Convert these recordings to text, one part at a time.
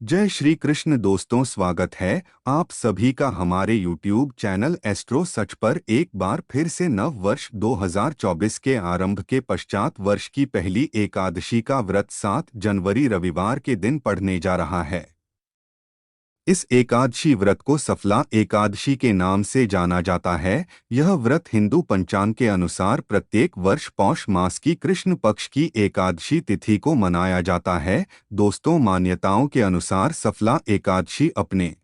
जय श्री कृष्ण दोस्तों, स्वागत है आप सभी का हमारे YouTube चैनल एस्ट्रो सच पर। एक बार फिर से नव वर्ष 2024 के आरंभ के पश्चात वर्ष की पहली एकादशी का व्रत 7 जनवरी रविवार के दिन पढ़ने जा रहा है। इस एकादशी व्रत को सफला एकादशी के नाम से जाना जाता है। यह व्रत हिंदू पंचांग के अनुसार प्रत्येक वर्ष पौष मास की कृष्ण पक्ष की एकादशी तिथि को मनाया जाता है। दोस्तों, मान्यताओं के अनुसार सफला एकादशी अपने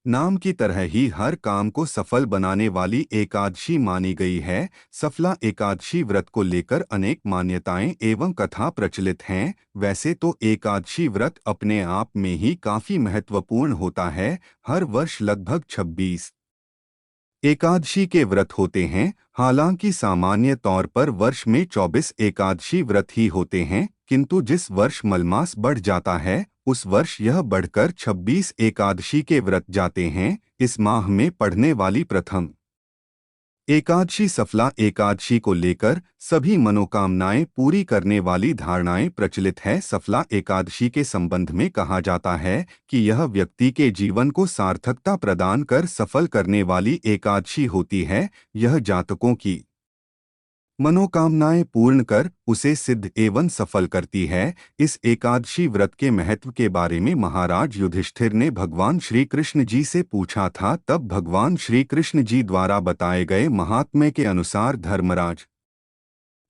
नाम की तरह ही हर काम को सफल बनाने वाली एकादशी मानी गई है। सफला एकादशी व्रत को लेकर अनेक मान्यताएं एवं कथा प्रचलित हैं। वैसे तो एकादशी व्रत अपने आप में ही काफी महत्वपूर्ण होता है। हर वर्ष लगभग 26 एकादशी के व्रत होते हैं। हालांकि सामान्य तौर पर वर्ष में 24 एकादशी व्रत ही होते हैं, किंतु जिस वर्ष मलमास बढ़ जाता है उस वर्ष यह बढ़कर 26 एकादशी के व्रत जाते हैं। इस माह में पढ़ने वाली प्रथम एकादशी सफला एकादशी को लेकर सभी मनोकामनाएं पूरी करने वाली धारणाएं प्रचलित है। सफला एकादशी के संबंध में कहा जाता है कि यह व्यक्ति के जीवन को सार्थकता प्रदान कर सफल करने वाली एकादशी होती है। यह जातकों की मनोकामनाएं पूर्ण कर उसे सिद्ध एवं सफल करती है। इस एकादशी व्रत के महत्व के बारे में महाराज युधिष्ठिर ने भगवान श्री कृष्ण जी से पूछा था। तब भगवान श्री कृष्ण जी द्वारा बताए गए महात्म्य के अनुसार धर्मराज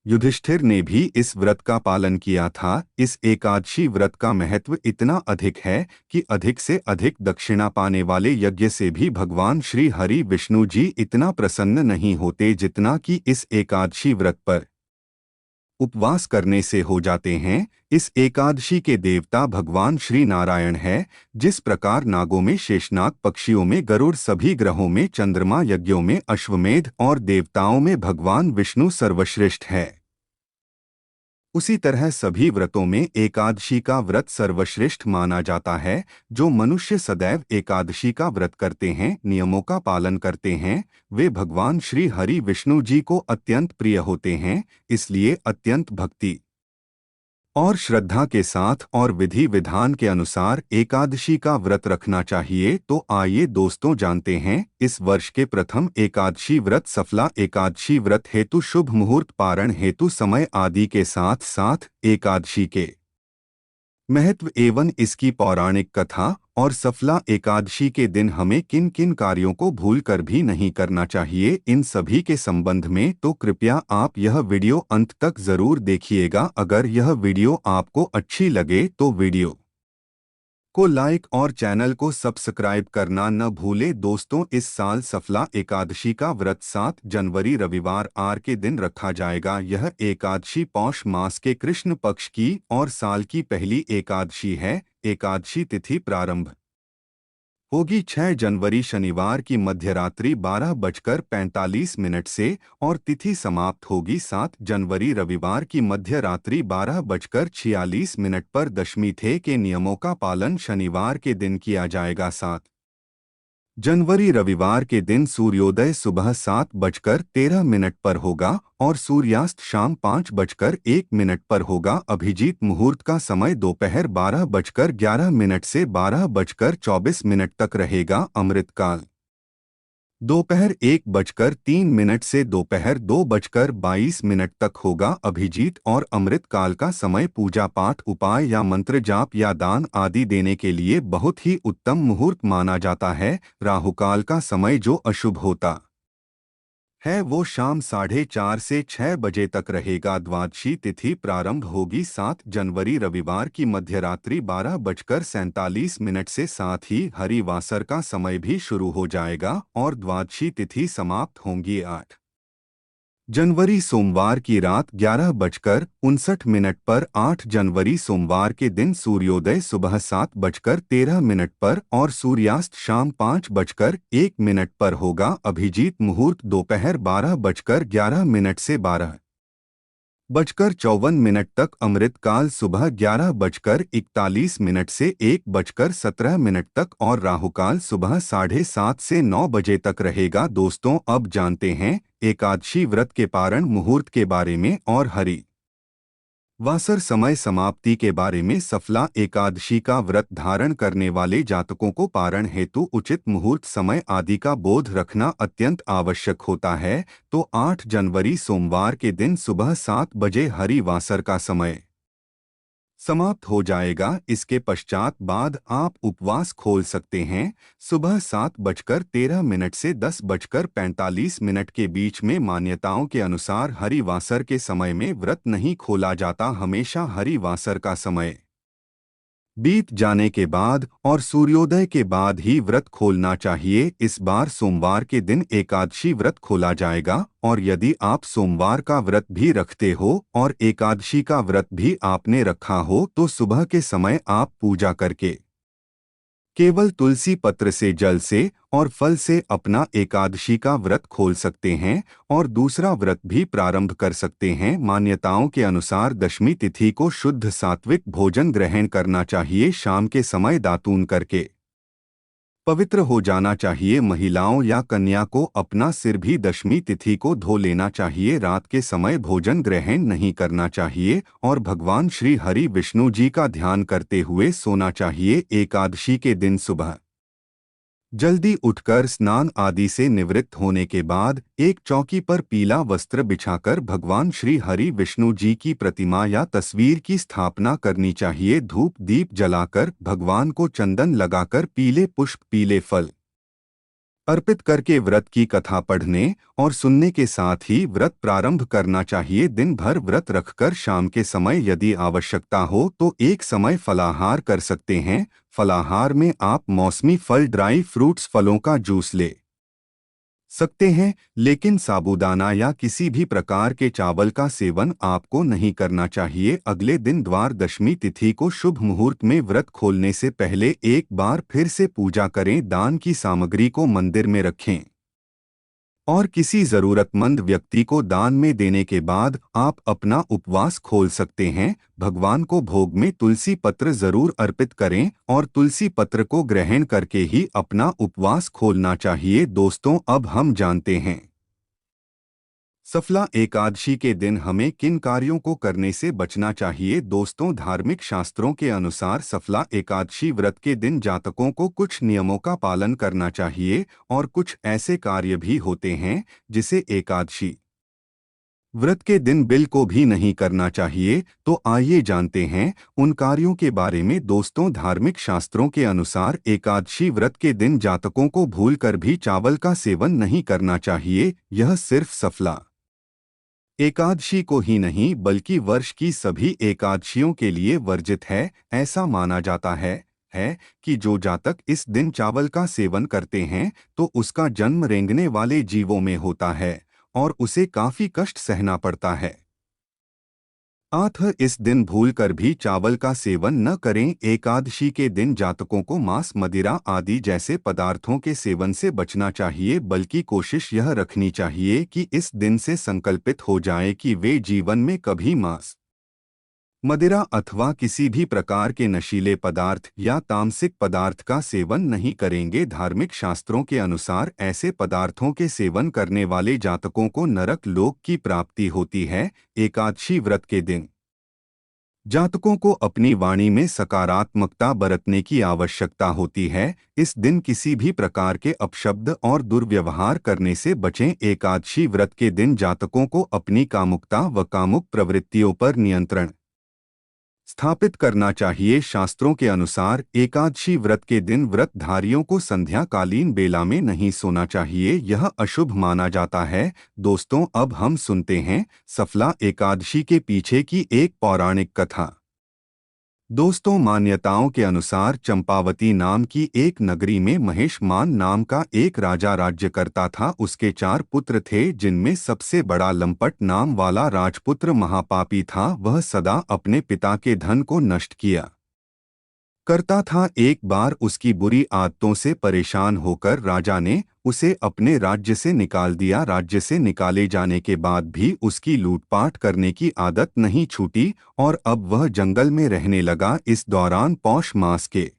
युधिष्ठिर ने भी इस व्रत का पालन किया था। इस एकादशी व्रत का महत्व इतना अधिक है कि अधिक से अधिक दक्षिणा पाने वाले यज्ञ से भी भगवान श्री हरि विष्णु जी इतना प्रसन्न नहीं होते जितना कि इस एकादशी व्रत पर उपवास करने से हो जाते हैं। इस एकादशी के देवता भगवान श्री नारायण है। जिस प्रकार नागों में शेषनाग, पक्षियों में गरुड़, सभी ग्रहों में चंद्रमा, यज्ञों में अश्वमेध और देवताओं में भगवान विष्णु सर्वश्रेष्ठ है, उसी तरह सभी व्रतों में एकादशी का व्रत सर्वश्रेष्ठ माना जाता है। जो मनुष्य सदैव एकादशी का व्रत करते हैं, नियमों का पालन करते हैं, वे भगवान श्री हरि विष्णु जी को अत्यंत प्रिय होते हैं। इसलिए अत्यंत भक्ति और श्रद्धा के साथ और विधि विधान के अनुसार एकादशी का व्रत रखना चाहिए। तो आइए दोस्तों, जानते हैं इस वर्ष के प्रथम एकादशी व्रत सफला एकादशी व्रत हेतु शुभ मुहूर्त, पारण हेतु समय आदि के साथ साथ एकादशी के महत्व एवं इसकी पौराणिक कथा और सफला एकादशी के दिन हमें किन किन कार्यों को भूलकर भी नहीं करना चाहिए, इन सभी के संबंध में तो कृपया आप यह वीडियो अंत तक जरूर देखिएगा। अगर यह वीडियो आपको अच्छी लगे तो वीडियो को लाइक और चैनल को सब्सक्राइब करना न भूले। दोस्तों, इस साल सफला एकादशी का व्रत 7 जनवरी रविवार आर के दिन रखा जाएगा। यह एकादशी पौष मास के कृष्ण पक्ष की और साल की पहली एकादशी है। एकादशी तिथि प्रारंभ होगी 6 जनवरी शनिवार की मध्यरात्रि 12:45 से और तिथि समाप्त होगी 7 जनवरी रविवार की मध्यरात्रि 12:46 पर। दशमी थे के नियमों का पालन शनिवार के दिन किया जाएगा। 7 जनवरी रविवार के दिन सूर्योदय सुबह 7:13 पर होगा और सूर्यास्त शाम 5:01 पर होगा। अभिजीत मुहूर्त का समय दोपहर 12:11 से 12:24 तक रहेगा। अमृतकाल दोपहर 1:03 से दोपहर 2:22 तक होगा। अभिजीत और अमृत काल का समय पूजा पाठ, उपाय या मंत्र जाप या दान आदि देने के लिए बहुत ही उत्तम मुहूर्त माना जाता है। राहुकाल का समय जो अशुभ होता है वो शाम 4:30 से 6 बजे तक रहेगा। द्वादशी तिथि प्रारंभ होगी 7 जनवरी रविवार की मध्यरात्रि 12:47 से। साथ ही हरिवासर का समय भी शुरू हो जाएगा और द्वादशी तिथि समाप्त होंगी 8 जनवरी सोमवार की रात 11:59 पर। 8 जनवरी सोमवार के दिन सूर्योदय सुबह 7:13 पर और सूर्यास्त शाम 5:01 पर होगा। अभिजीत मुहूर्त दोपहर 12:11 से 12:54 तक। अमृतकाल सुबह 11:41 से 1:17 तक और राहुकाल सुबह 7:30 से 9 बजे तक रहेगा। दोस्तों, अब जानते हैं एकादशी व्रत के पारण मुहूर्त के बारे में और हरि वासर समय समाप्ति के बारे में सफला एकादशी का व्रत धारण करने वाले जातकों को पारण हेतु उचित मुहूर्त समय आदि का बोध रखना अत्यंत आवश्यक होता है। तो 8 जनवरी सोमवार के दिन सुबह 7 बजे हरि वासर का समय समाप्त हो जाएगा। इसके पश्चात बाद आप उपवास खोल सकते हैं। सुबह 7:13 से 10:45 के बीच में मान्यताओं के अनुसार हरिवासर के समय में व्रत नहीं खोला जाता। हमेशा हरिवासर का समय बीत जाने के बाद और सूर्योदय के बाद ही व्रत खोलना चाहिए। इस बार सोमवार के दिन एकादशी व्रत खोला जाएगा और यदि आप सोमवार का व्रत भी रखते हो और एकादशी का व्रत भी आपने रखा हो तो सुबह के समय आप पूजा करके केवल तुलसी पत्र से जल से और फल से अपना एकादशी का व्रत खोल सकते हैं और दूसरा व्रत भी प्रारंभ कर सकते हैं। मान्यताओं के अनुसार दशमी तिथि को शुद्ध सात्विक भोजन ग्रहण करना चाहिए। शाम के समय दातून करके पवित्र हो जाना चाहिए। महिलाओं या कन्या को अपना सिर भी दशमी तिथि को धो लेना चाहिए। रात के समय भोजन ग्रहण नहीं करना चाहिए और भगवान श्री हरि विष्णु जी का ध्यान करते हुए सोना चाहिए। एकादशी के दिन सुबह जल्दी उठकर स्नान आदि से निवृत्त होने के बाद एक चौकी पर पीला वस्त्र बिछाकर भगवान श्री हरि विष्णु जी की प्रतिमा या तस्वीर की स्थापना करनी चाहिए। धूप दीप जलाकर भगवान को चंदन लगाकर पीले पुष्प पीले फल अर्पित करके व्रत की कथा पढ़ने और सुनने के साथ ही व्रत प्रारंभ करना चाहिए। दिन भर व्रत रखकर शाम के समय यदि आवश्यकता हो तो एक समय फलाहार कर सकते हैं। फलाहार में आप मौसमी फल ड्राई फ्रूट्स फलों का जूस ले सकते हैं, लेकिन साबूदाना या किसी भी प्रकार के चावल का सेवन आपको नहीं करना चाहिए। अगले दिन द्वादशी तिथि को शुभ मुहूर्त में व्रत खोलने से पहले एक बार फिर से पूजा करें। दान की सामग्री को मंदिर में रखें और किसी जरूरतमंद व्यक्ति को दान में देने के बाद आप अपना उपवास खोल सकते हैं। भगवान को भोग में तुलसी पत्र जरूर अर्पित करें और तुलसी पत्र को ग्रहण करके ही अपना उपवास खोलना चाहिए। दोस्तों, अब हम जानते हैं सफला एकादशी के दिन हमें किन कार्यों को करने से बचना चाहिए। दोस्तों, धार्मिक शास्त्रों के अनुसार सफला एकादशी व्रत के दिन जातकों को कुछ नियमों का पालन करना चाहिए और कुछ ऐसे कार्य भी होते हैं जिसे एकादशी व्रत के दिन बिल्कुल भी नहीं करना चाहिए। तो आइए जानते हैं उन कार्यों के बारे में। दोस्तों, धार्मिक शास्त्रों के अनुसार एकादशी व्रत के दिन जातकों को भूलकर भी चावल का सेवन नहीं करना चाहिए। यह सिर्फ सफला एकादशी को ही नहीं बल्कि वर्ष की सभी एकादशियों के लिए वर्जित है। ऐसा माना जाता है कि जो जातक इस दिन चावल का सेवन करते हैं तो उसका जन्म रेंगने वाले जीवों में होता है और उसे काफी कष्ट सहना पड़ता है। अतः इस दिन भूलकर भी चावल का सेवन न करें। एकादशी के दिन जातकों को मांस मदिरा आदि जैसे पदार्थों के सेवन से बचना चाहिए, बल्कि कोशिश यह रखनी चाहिए कि इस दिन से संकल्पित हो जाए कि वे जीवन में कभी मांस मदिरा अथवा किसी भी प्रकार के नशीले पदार्थ या तामसिक पदार्थ का सेवन नहीं करेंगे। धार्मिक शास्त्रों के अनुसार ऐसे पदार्थों के सेवन करने वाले जातकों को नरक लोक की प्राप्ति होती है। एकादशी व्रत के दिन जातकों को अपनी वाणी में सकारात्मकता बरतने की आवश्यकता होती है। इस दिन किसी भी प्रकार के अपशब्द और दुर्व्यवहार करने से बचें। एकादशी व्रत के दिन जातकों को अपनी कामुकता व कामुक प्रवृत्तियों पर नियंत्रण स्थापित करना चाहिए। शास्त्रों के अनुसार एकादशी व्रत के दिन व्रतधारियों को संध्याकालीन बेला में नहीं सोना चाहिए, यह अशुभ माना जाता है। दोस्तों, अब हम सुनते हैं सफला एकादशी के पीछे की एक पौराणिक कथा। दोस्तों, मान्यताओं के अनुसार चंपावती नाम की एक नगरी में महेशमान नाम का एक राजा राज्य करता था। उसके 4 पुत्र थे, जिनमें सबसे बड़ा लंपट नाम वाला राजपुत्र महापापी था। वह सदा अपने पिता के धन को नष्ट किया करता था। एक बार उसकी बुरी आदतों से परेशान होकर राजा ने उसे अपने राज्य से निकाल दिया। राज्य से निकाले जाने के बाद भी उसकी लूटपाट करने की आदत नहीं छूटी और अब वह जंगल में रहने लगा। इस दौरान पौष मास के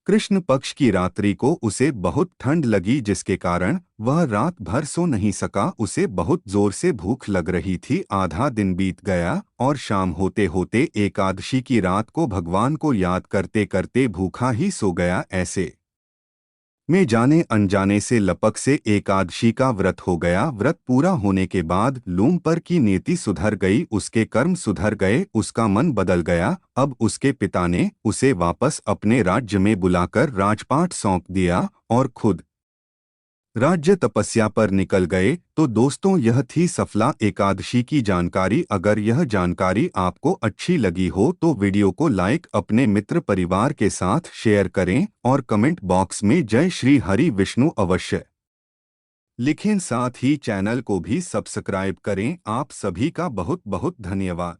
कृष्ण पक्ष की रात्रि को उसे बहुत ठंड लगी, जिसके कारण वह रात भर सो नहीं सका। उसे बहुत जोर से भूख लग रही थी। आधा दिन बीत गया और शाम होते होते एकादशी की रात को भगवान को याद करते करते भूखा ही सो गया। ऐसे में जाने अनजाने से लपक से एकादशी का व्रत हो गया। व्रत पूरा होने के बाद लूम पर की नीति सुधर गई, उसके कर्म सुधर गए, उसका मन बदल गया। अब उसके पिता ने उसे वापस अपने राज्य में बुलाकर राजपाट सौंप दिया और खुद राज्य तपस्या पर निकल गए। तो दोस्तों, यह थी सफला एकादशी की जानकारी। अगर यह जानकारी आपको अच्छी लगी हो तो वीडियो को लाइक, अपने मित्र परिवार के साथ शेयर करें और कमेंट बॉक्स में जय श्री हरि विष्णु अवश्य लिखें। साथ ही चैनल को भी सब्सक्राइब करें। आप सभी का बहुत बहुत धन्यवाद।